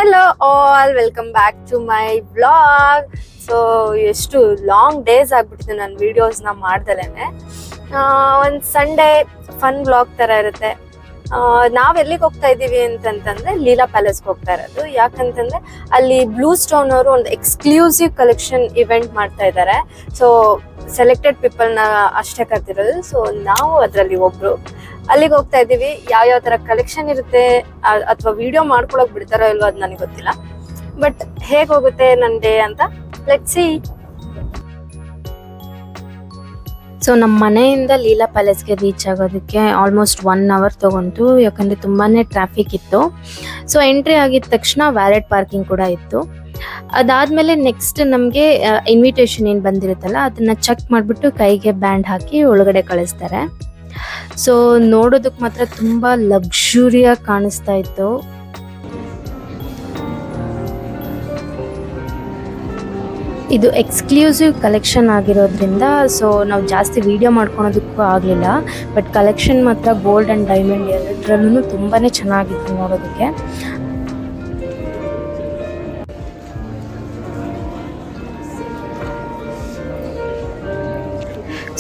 Hello all, welcome back to my vlog. So ಎಷ್ಟು long days ಆಗ್ಬಿಟ್ಟಿದೆ ನಾನು ವಿಡಿಯೋಸ್ನ ಮಾಡ್ದಲೇನೆ. ಒಂದು ಸಂಡೇ ಫನ್ ವ್ಲಾಗ್ ಥರ ಇರುತ್ತೆ. ನಾವು ಎಲ್ಲಿಗೆ ಹೋಗ್ತಾ ಇದ್ದೀವಿ ಅಂತಂತಂದ್ರೆ ಲೀಲಾ ಪ್ಯಾಲೇಸ್ಗೆ ಹೋಗ್ತಾ ಇರೋದು. ಯಾಕಂತಂದ್ರೆ ಅಲ್ಲಿ ಬ್ಲೂ ಸ್ಟೋನ್ ಅವರು ಒಂದು ಎಕ್ಸ್ಕ್ಲೂಸಿವ್ ಕಲೆಕ್ಷನ್ ಇವೆಂಟ್ ಮಾಡ್ತಾ ಇದ್ದಾರೆ. ಸೊ ಸೆಲೆಕ್ಟೆಡ್ ಪೀಪಲ್ನ ಅಷ್ಟೇ ಕರ್ತಿರೋದು. ಸೊ ನಾವು ಅದರಲ್ಲಿ ಒಬ್ರು ಅಲ್ಲಿಗೆ ಹೋಗ್ತಾ ಇದ್ದೀವಿ. ಯಾವ ತರ ಕಲೆಕ್ಷನ್ ಇರುತ್ತೆ ಅಥವಾ ವಿಡಿಯೋ ಮಾಡ್ಕೊಳಕ್ ಬಿಡ್ತಾರೋ ಇಲ್ವೋ ಅದು ನನಗೆ ಗೊತ್ತಿಲ್ಲ. ಬಟ್ ಹೇಗೆ ಹೋಗುತ್ತೆ ನನ್ನ ಡೇ ಅಂತ ಲೆಟ್ಸ್ ಸಿ. ಸೊ ನಮ್ಮ ಮನೆಯಿಂದ ಲೀಲಾ ಪ್ಯಾಲೇಸ್ಗೆ ರೀಚ್ ಆಗೋದಕ್ಕೆ ಆಲ್ಮೋಸ್ಟ್ 1 hour ತಗೊಂತು. ಯಾಕಂದರೆ ತುಂಬಾ ಟ್ರಾಫಿಕ್ ಇತ್ತು. ಸೊ ಎಂಟ್ರಿ ಆಗಿದ ತಕ್ಷಣ ವ್ಯಾಲೆಟ್ ಪಾರ್ಕಿಂಗ್ ಕೂಡ ಇತ್ತು. ಅದಾದಮೇಲೆ ನೆಕ್ಸ್ಟ್ ನಮಗೆ ಇನ್ವಿಟೇಷನ್ ಏನು ಬಂದಿರುತ್ತಲ್ಲ ಅದನ್ನು ಚೆಕ್ ಮಾಡಿಬಿಟ್ಟು ಕೈಗೆ ಬ್ಯಾಂಡ್ ಹಾಕಿ ಒಳಗಡೆ ಕಳಿಸ್ತಾರೆ. ಸೊ ನೋಡೋದಕ್ಕೆ ಮಾತ್ರ ತುಂಬ ಲಕ್ಸುರಿಯಾಗಿ ಕಾಣಿಸ್ತಾ ಇತ್ತು. ಇದು ಎಕ್ಸ್ಕ್ಲೂಸಿವ್ ಕಲೆಕ್ಷನ್ ಆಗಿರೋದ್ರಿಂದ ಸೊ ನಾವು ಜಾಸ್ತಿ ವಿಡಿಯೋ ಮಾಡ್ಕೊಳೋದಕ್ಕೂ ಆಗಲಿಲ್ಲ. ಬಟ್ ಕಲೆಕ್ಷನ್ ಮಾತ್ರ ಗೋಲ್ಡ್ ಆ್ಯಂಡ್ ಡೈಮಂಡ್ ಎರಡರಲ್ಲೂ ತುಂಬಾ ಚೆನ್ನಾಗಿತ್ತು ನೋಡೋದಕ್ಕೆ.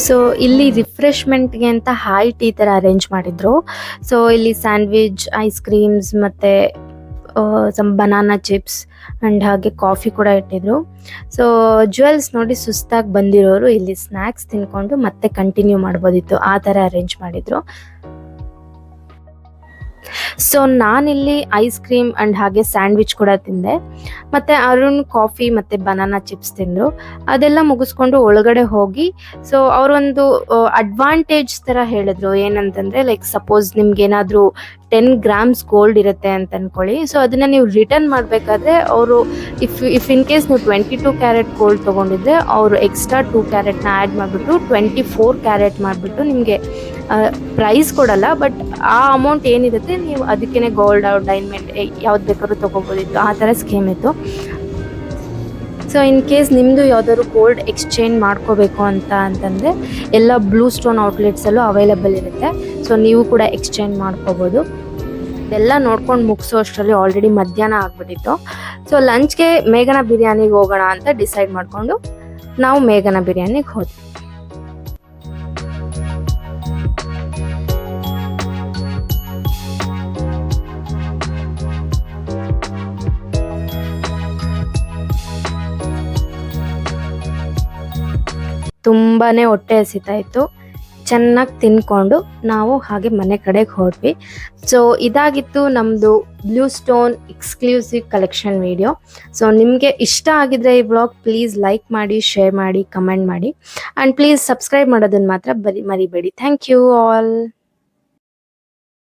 ಸೊ ಇಲ್ಲಿ ರಿಫ್ರೆಶ್ಮೆಂಟ್ಗೆ ಅಂತ ಹಾಯ್ ಟೀ ಥರ ಅರೇಂಜ್ ಮಾಡಿದ್ರು. ಸೊ ಇಲ್ಲಿ ಸ್ಯಾಂಡ್ವಿಚ್, ಐಸ್ ಕ್ರೀಮ್ಸ್ ಮತ್ತು ಸಮ್ ಬನಾನಾ ಚಿಪ್ಸ್ ಆ್ಯಂಡ್ ಹಾಗೆ ಕಾಫಿ ಕೂಡ ಇಟ್ಟಿದ್ರು. ಸೊ ಜ್ಯುವೆಲ್ಸ್ ನೋಡಿ ಸುಸ್ತಾಗಿ ಬಂದಿರೋರು ಇಲ್ಲಿ ಸ್ನ್ಯಾಕ್ಸ್ ತಿನ್ಕೊಂಡು ಮತ್ತೆ ಕಂಟಿನ್ಯೂ ಮಾಡ್ಬೋದಿತ್ತು, ಆ ಥರ ಅರೇಂಜ್ ಮಾಡಿದ್ರು. ಸೊ ನಾನಿಲ್ಲಿ ಐಸ್ ಕ್ರೀಮ್ ಆ್ಯಂಡ್ ಹಾಗೆ ಸ್ಯಾಂಡ್ವಿಚ್ ಕೂಡ ತಿಂದೆ. ಮತ್ತು ಅರುಣ್ ಕಾಫಿ ಮತ್ತು ಬನಾನಾ ಚಿಪ್ಸ್ ತಿಂದರು. ಅದೆಲ್ಲ ಮುಗಿಸ್ಕೊಂಡು ಒಳಗಡೆ ಹೋಗಿ ಸೊ ಅವರೊಂದು ಅಡ್ವಾಂಟೇಜ್ ಥರ ಹೇಳಿದ್ರು. ಏನಂತಂದರೆ ಲೈಕ್ ಸಪೋಸ್ ನಿಮ್ಗೇನಾದರೂ 10 grams ಗೋಲ್ಡ್ ಇರುತ್ತೆ ಅಂತ ಅಂದ್ಕೊಳ್ಳಿ. ಸೊ ಅದನ್ನು ನೀವು ರಿಟರ್ನ್ ಮಾಡಬೇಕಾದ್ರೆ ಅವರು ಇಫ್ ಇನ್ ಕೇಸ್ ನೀವು 22 ಕ್ಯಾರೆಟ್ ಗೋಲ್ಡ್ ತೊಗೊಂಡಿದ್ರೆ ಅವರು ಎಕ್ಸ್ಟ್ರಾ 2 ಕ್ಯಾರೆಟ್ನ ಆ್ಯಡ್ ಮಾಡಿಬಿಟ್ಟು 24 ಕ್ಯಾರೆಟ್ ಮಾಡಿಬಿಟ್ಟು ನಿಮಗೆ ಪ್ರೈಸ್ ಕೊಡಲ್ಲ. ಬಟ್ ಆ ಅಮೌಂಟ್ ಏನಿರುತ್ತೆ ನೀವು ಅದಕ್ಕೇ ಗೋಲ್ಡ್ ಆರ್ ಡೈಮಂಡ್ ಯಾವ್ದು ಬೇಕಾದ್ರೂ ತೊಗೋಬೋದಿತ್ತು, ಆ ಥರ ಸ್ಕೀಮ್ ಇತ್ತು. ಸೊ ಇನ್ ಕೇಸ್ ನಿಮ್ಮದು ಯಾವ್ದಾದ್ರು ಗೋಲ್ಡ್ ಎಕ್ಸ್ಚೇಂಜ್ ಮಾಡ್ಕೋಬೇಕು ಅಂತಂದರೆ ಎಲ್ಲ ಬ್ಲೂ ಸ್ಟೋನ್ ಔಟ್ಲೆಟ್ಸಲ್ಲೂ ಅವೈಲೇಬಲ್ ಇರುತ್ತೆ. ಸೊ ನೀವು ಕೂಡ ಎಕ್ಸ್ಚೇಂಜ್ ಮಾಡ್ಕೋಬೋದು. ಇದೆಲ್ಲ ನೋಡ್ಕೊಂಡು ಮುಗಿಸೋ ಅಷ್ಟರಲ್ಲಿ ಆಲ್ರೆಡಿ ಮಧ್ಯಾಹ್ನ ಆಗಿಬಿಟ್ಟಿತ್ತು. ಸೊ ಲಂಚ್ಗೆ ಮೇಘನಾ ಬಿರಿಯಾನಿಗೆ ಹೋಗೋಣ ಅಂತ ಡಿಸೈಡ್ ಮಾಡಿಕೊಂಡು ನಾವು ಮೇಘನಾ ಬಿರಿಯಾನಿಗೆ ಹೋದ್ವಿ. ತುಂಬಾ ಹೊಟ್ಟೆ ಹಸಿತಾ ಇತ್ತು. ಚೆನ್ನಾಗಿ ತಿನ್ಕೊಂಡು ನಾವು ಹಾಗೆ ಮನೆ ಕಡೆಗೆ ಹೊರಟ್ವಿ. ಸೊ ಇದಾಗಿತ್ತು ನಮ್ಮದು blue stone exclusive collection video. So ನಿಮಗೆ ಇಷ್ಟ ಆಗಿದ್ರೆ ಈ ವ್ಲಾಗ್ ಪ್ಲೀಸ್ ಲೈಕ್ ಮಾಡಿ, ಶೇರ್ ಮಾಡಿ, ಕಮೆಂಟ್ ಮಾಡಿ ಆ್ಯಂಡ್ ಪ್ಲೀಸ್ ಸಬ್ಸ್ಕ್ರೈಬ್ ಮಾಡೋದನ್ನು ಮಾತ್ರ ಮರಿಬೇಡಿ. Thank you all.